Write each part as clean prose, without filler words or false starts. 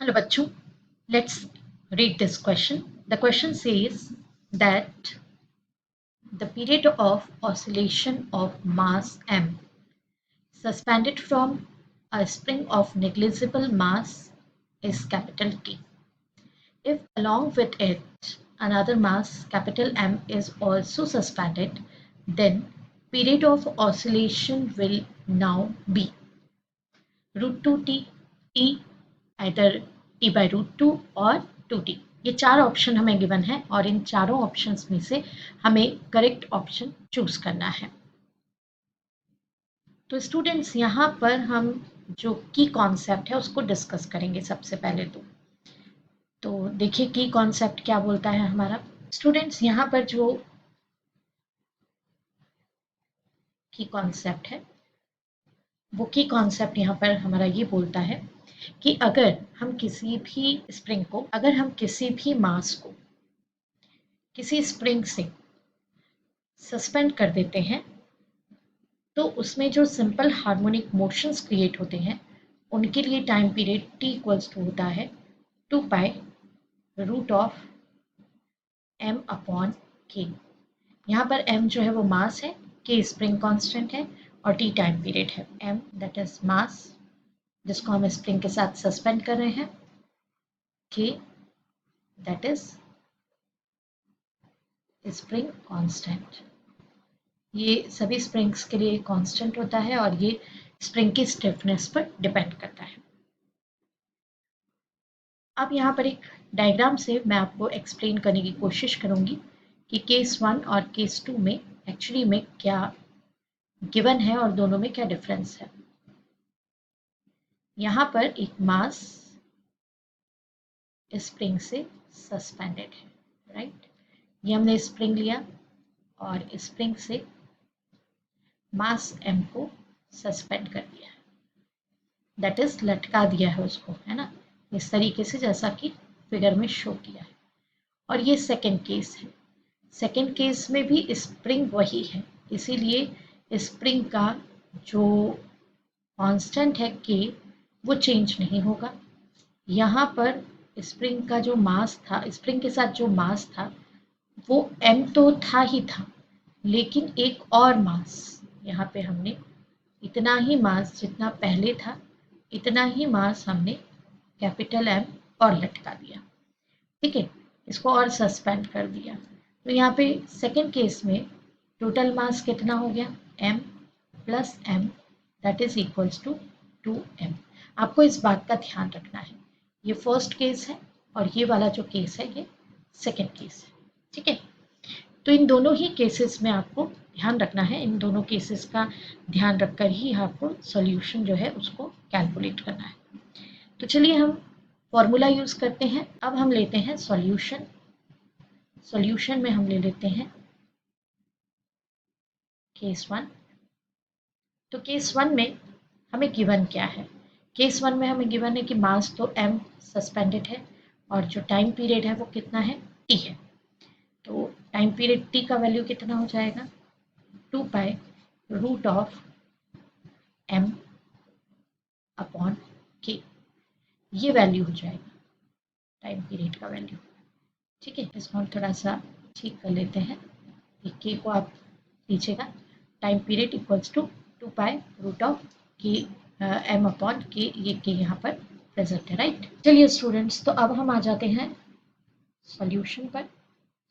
Hello bachcho, let's read this question. The question says that the period of oscillation of mass m suspended from a spring of negligible mass is capital T. If along with it another mass capital M is also suspended, then period of oscillation will now be root two T T either T by root two और two T. ये चार option हमें given है और इन चारों options में से हमें करेक्ट ऑप्शन चूज करना है। तो स्टूडेंट्स यहाँ पर हम जो की कॉन्सेप्ट है उसको डिस्कस करेंगे सबसे पहले। तो देखिए की कॉन्सेप्ट क्या बोलता है हमारा। स्टूडेंट्स यहाँ पर जो की कॉन्सेप्ट है वो की कॉन्सेप्ट यहाँ पर हमारा ये बोलता है कि अगर हम किसी भी स्प्रिंग को, अगर हम किसी भी मास को किसी स्प्रिंग से सस्पेंड कर देते हैं तो उसमें जो सिंपल हार्मोनिक मोशंस क्रिएट होते हैं उनके लिए time period t equals to होता है 2 pi root of m upon k। यहाँ पर m जो है वो मास है, k स्प्रिंग कांस्टेंट है और t टाइम पीरियड है। m दैट इज मास जिसको हम स्प्रिंग के साथ सस्पेंड कर रहे हैं, k that is spring constant. ये सभी स्प्रिंग्स के लिए कांस्टेंट होता है और ये स्प्रिंग की स्टिफनेस पर डिपेंड करता है। अब यहाँ पर एक डायग्राम से मैं आपको एक्सप्लेन करने की कोशिश करूंगी कि केस 1 और केस 2 में एक्चुअली में क्या गिवन है और दोनों में क्या डिफरेंस है। यहाँ पर एक मास स्प्रिंग से सस्पेंडेड है, राइट। ये हमने स्प्रिंग लिया और स्प्रिंग से मास m को सस्पेंड कर दिया, दैट इज लटका दिया है उसको, है ना, इस तरीके से जैसा कि फिगर में शो किया है। और ये सेकंड केस है। सेकंड केस में भी स्प्रिंग वही है, इसीलिए स्प्रिंग का जो कांस्टेंट है k वो चेंज नहीं होगा। यहाँ पर स्प्रिंग का जो मास था, स्प्रिंग के साथ जो मास था वो m तो था ही था, लेकिन एक और मास, यहाँ पे हमने इतना ही मास जितना पहले था इतना ही मास हमने कैपिटल M और लटका दिया, ठीक है, इसको और सस्पेंड कर दिया। तो यहाँ पे सेकेंड केस में टोटल मास कितना हो गया, m plus m that is equals to 2m। आपको इस बात का ध्यान रखना है, ये फर्स्ट केस है और ये वाला जो केस है ये सेकेंड केस है, ठीक है। तो इन दोनों ही केसेस में आपको ध्यान रखना है, इन दोनों केसेस का ध्यान रखकर ही आपको सॉल्यूशन जो है उसको कैलकुलेट करना है। तो चलिए हम फॉर्मूला यूज करते हैं। अब हम लेते हैं सॉल्यूशन। सॉल्यूशन में हम ले लेते हैं केस 1। तो केस 1 में हमें गिवन क्या है, केस 1 में हमें गिवन है कि मास तो m सस्पेंडेड है और जो टाइम पीरियड है वो कितना है, t है। तो टाइम पीरियड t का वैल्यू कितना हो जाएगा, 2 pi root of m upon k, ये वैल्यू हो जाएगा टाइम पीरियड का वैल्यू, ठीक है। इसको हम थोड़ा सा ठीक कर लेते हैं, के को आप लीजिएगा, time period equals to 2 pi root of K m upon K, ये के यहाँ पर प्रेजेंट है, राइट। चलिए स्टूडेंट्स, तो अब हम आ जाते हैं सॉल्यूशन पर।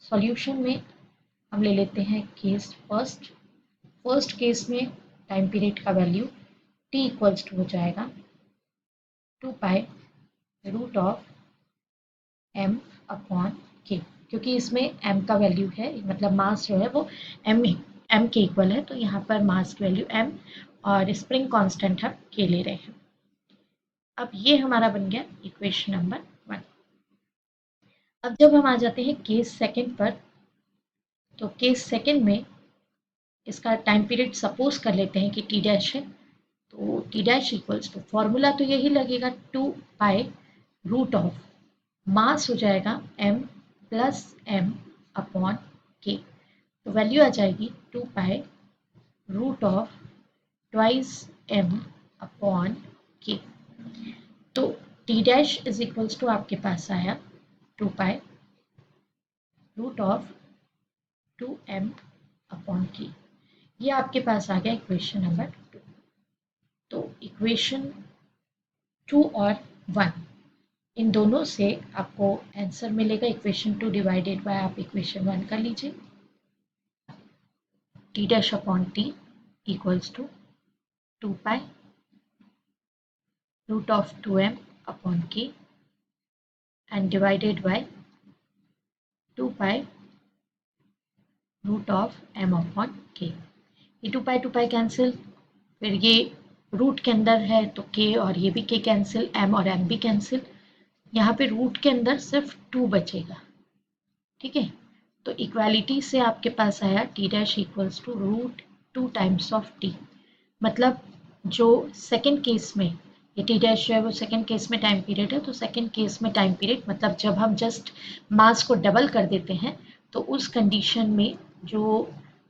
सॉल्यूशन में हम ले लेते हैं केस फर्स्ट। फर्स्ट केस में टाइम पीरियड का वैल्यू t इक्वल्स टू हो जाएगा 2 pi root of m upon k, क्योंकि इसमें m का वैल्यू है, मतलब मास जो है वो m के इक्वल है, तो यहाँ पर मास की वैल्यू m और स्प्रिंग कांस्टेंट हम k ले रहे हैं। अब ये हमारा बन गया इक्वेशन नंबर 1। अब जब हम आ जाते हैं केस सेकंड पर, तो केस सेकंड में इसका टाइम पीरियड सपोज कर लेते हैं कि t डैश है, तो t dash equals to, formula तो यही लगेगा 2 पाई रूट ऑफ मास हो जाएगा m plus m upon k, तो वैल्यू आ जाएगी 2 pi root of twice m upon k। तो T dash is equals to आपके पास आया 2 pi root of 2m upon k। ये आपके पास आ गया इक्वेशन नंबर 2। तो इक्वेशन 2 और 1 इन दोनों से आपको आंसर मिलेगा। इक्वेशन 2 डिवाइडेड बाय आप इक्वेशन 1 कर लीजिए। T dash upon T equals to 2 pi root of 2m upon k and divided by 2 pi root of m upon k। ये 2 पाई कैंसिल, फिर ये रूट के अंदर है तो k और ये भी k कैंसिल, m और m भी कैंसिल। यहाँ पे रूट के अंदर सिर्फ 2 बचेगा। ठीक है, तो इक्वालिटी से आपके पास आया T dash equals to root 2 times of T. मतलब जो सेकेंड केस में ये टी डैश जो है वो सेकेंड केस में टाइम पीरियड है, तो सेकेंड केस में टाइम पीरियड मतलब जब हम जस्ट मास को डबल कर देते हैं तो उस कंडीशन में जो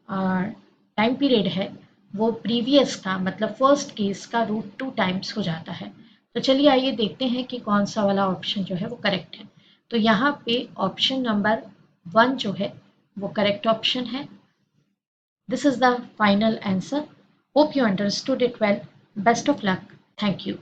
टाइम पीरियड है वो प्रीवियस का मतलब फर्स्ट केस का रूट 2 टाइम्स हो जाता है। तो चलिए आइए देखते हैं कि कौन सा वाला ऑप्शन जो है वो करेक्ट है। तो यहाँ पे ऑप्शन नंबर 1 जो है वो करेक्ट ऑप्शन है। This is the final answer. Hope you understood it well. Best of luck. Thank you.